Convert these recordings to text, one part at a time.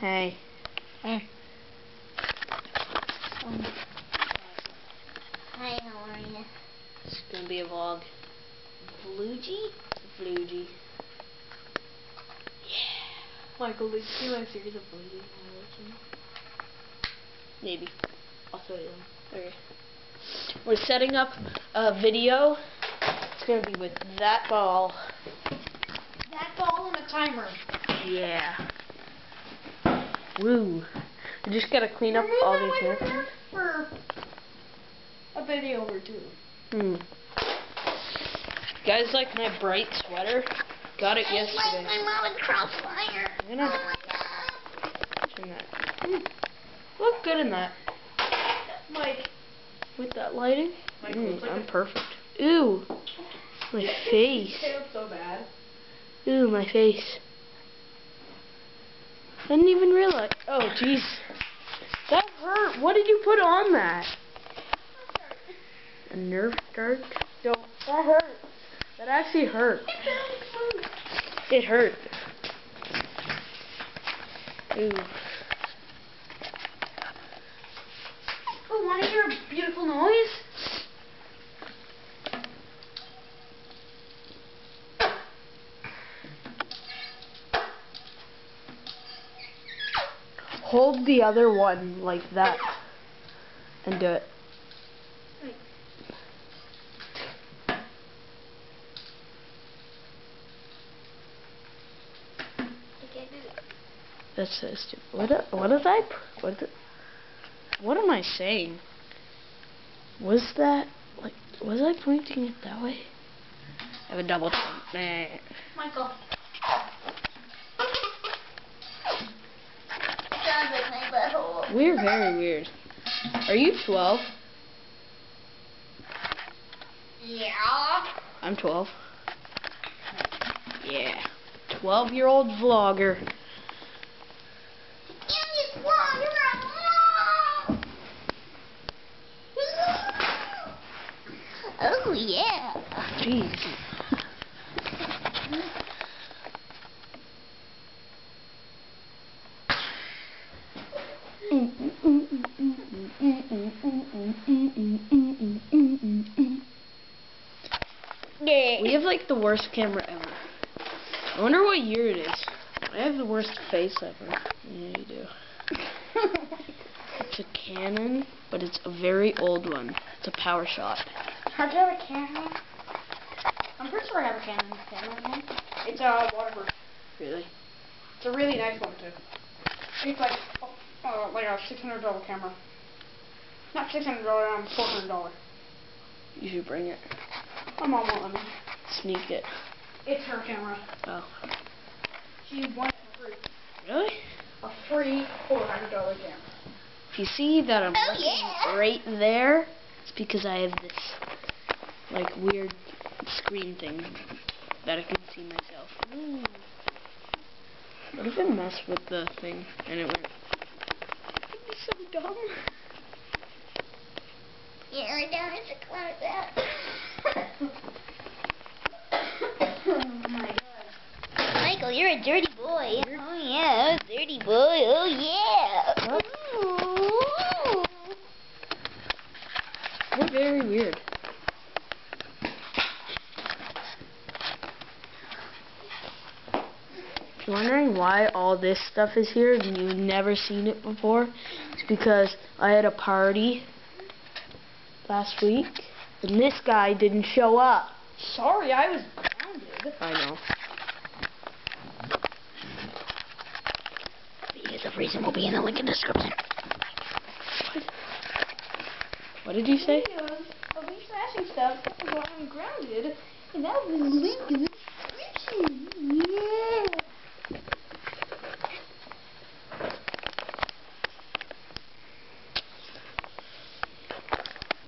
Hey. Hey. Hi, how are you? It's gonna be a vlog. Bluegee? Bluegee. Yeah. Michael, did you see my series of Bluegee animations? Maybe. I'll show you them. Okay. We're setting up a video. It's gonna be with that ball. That ball and a timer. Yeah. Woo. I just gotta clean up all these characters. For a video or two. You guys like my bright sweater? Got it yesterday. Like my mom in Crossfire. I'm gonna turn that. Look good in that. Mike. With that lighting? Like I'm perfect. Ew. My face. They look so bad. Ew, my face. I didn't even realize. Oh, jeez. That hurt. What did you put on that? A Nerf dart? Don't. That hurt. That actually hurt. It hurt. Ooh. Oh, want to hear a beautiful noise? Hold the other one like that and do it. Wait. That's so stupid. What am I saying? Was that like? Was I pointing it that way? I have a double jump. Nah. Michael. Sounds like my butthole. We're very weird. Are you 12? Yeah. I'm 12. Yeah. 12-year-old vlogger. Oh yeah. Jeez. Yeah. We have like the worst camera ever. I wonder what year it is. I have the worst face ever. Yeah, you do. It's a Canon, but it's a very old one. It's a PowerShot. How do you have a Canon? I'm pretty sure I have a Canon camera. It's waterproof. Really? It's a really nice one too. It's like a $600 camera. Not $600, $400. You should bring it. My mom won't let me. Sneak it. It's her camera. Oh. She won it for free. Really? A free $400 camera. If you see that I'm right there, it's because I have this like weird screen thing that I can see myself. What if I messed with the thing and it went? It'd be so dumb. Yeah, I know it's a cloud that. Oh my god. Michael, you're a dirty boy. Oh yeah, dirty boy. Oh yeah. What? Ooh. We're very weird. If you're wondering why all this stuff is here and you've never seen it before, it's because I had a party last week and this guy didn't show up. Sorry, I was grounded. I know. Because the reason will be in the link in the description. What did you say? Videos of me smashing stuff while I'm grounded, and that was the link in the description. Yeah.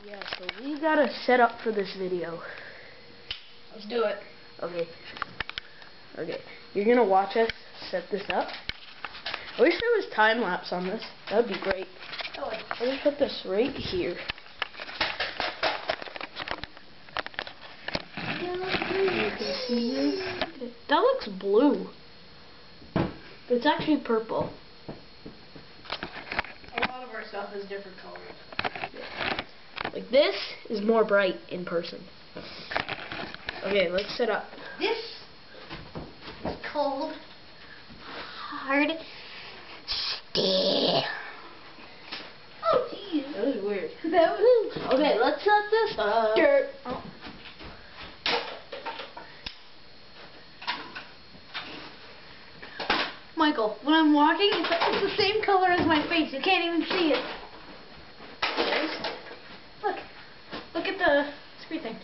Yeah, so we gotta set up for this video. Let's do it. Okay. Okay. You're gonna watch us set this up. I wish there was time lapse on this. That would be great. Oh, I'll just put this right here. That looks blue. It's actually purple. has different colors. Like this is more bright in person. Okay, let's set up. This is cold, hard steel. Oh, jeez. That was weird. That was Okay, let's set this up. dirt. Oh. Michael, when I'm walking, it's the same color as my face. You can't even see it. Look at the screen thing.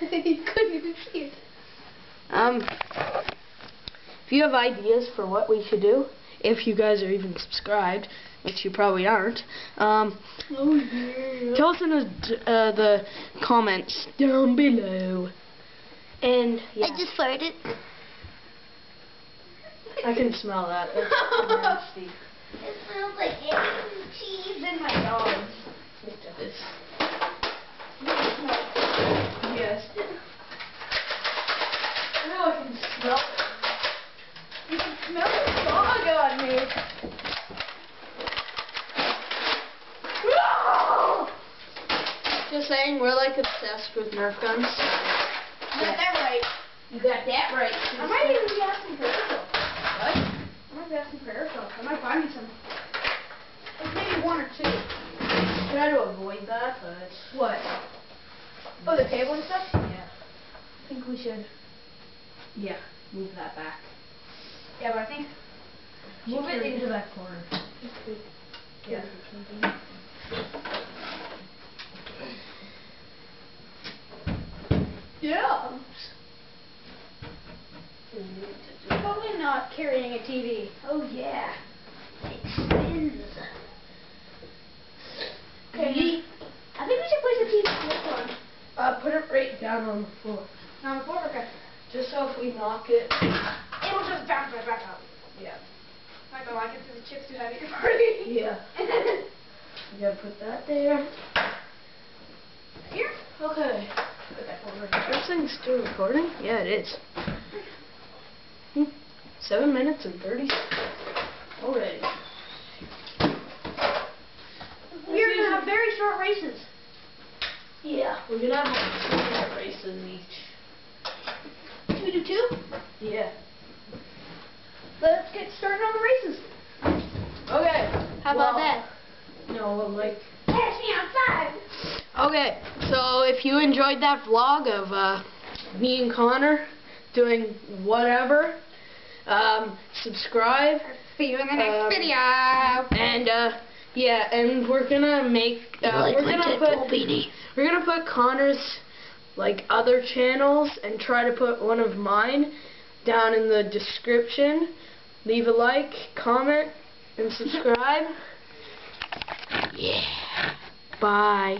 You couldn't even see it. If you have ideas for what we should do, if you guys are even subscribed, which you probably aren't, tell us in the comments down below. And yeah. I just farted. I can smell that. That's nasty. It smells like eggs, cheese, and my dogs. This. Yes. Now I can smell it. You can smell the dog on me. Just saying, we're like obsessed with Nerf guns. You got that right. You got that right. I might even be asking for airsoft. What? I might be asking for airsoft. I might buy me some. Like maybe one or two. Try to avoid that, but What? Oh, the table and stuff? yeah, I think we should. move that back. Yeah, but I think. Move it into that corner. Yeah. Yeah. Probably not carrying a TV. Oh yeah. It spins. Okay. I think we should place a TV on this one. Put it right down on the floor. On the floor, okay. Just so if we knock it. It'll just bounce right back up. Yeah. I don't like it because the chip's too heavy for me. Yeah. You gotta put that there. Here? Okay. Put that over here. This thing's still recording? Yeah, it is. 7 minutes and 30 seconds. Already. We're going to have very short races. Yeah, we're gonna have 2 races each. Should we do 2? Yeah. Let's get started on the races. Okay. How about that? No, like. Catch me outside. Okay, so if you enjoyed that vlog of me and Connor doing whatever, subscribe. See you in the next video. And yeah, and we're gonna make we're gonna put Connor's like other channels and try to put one of mine down in the description. Leave a like, comment, and subscribe. Yeah. Bye.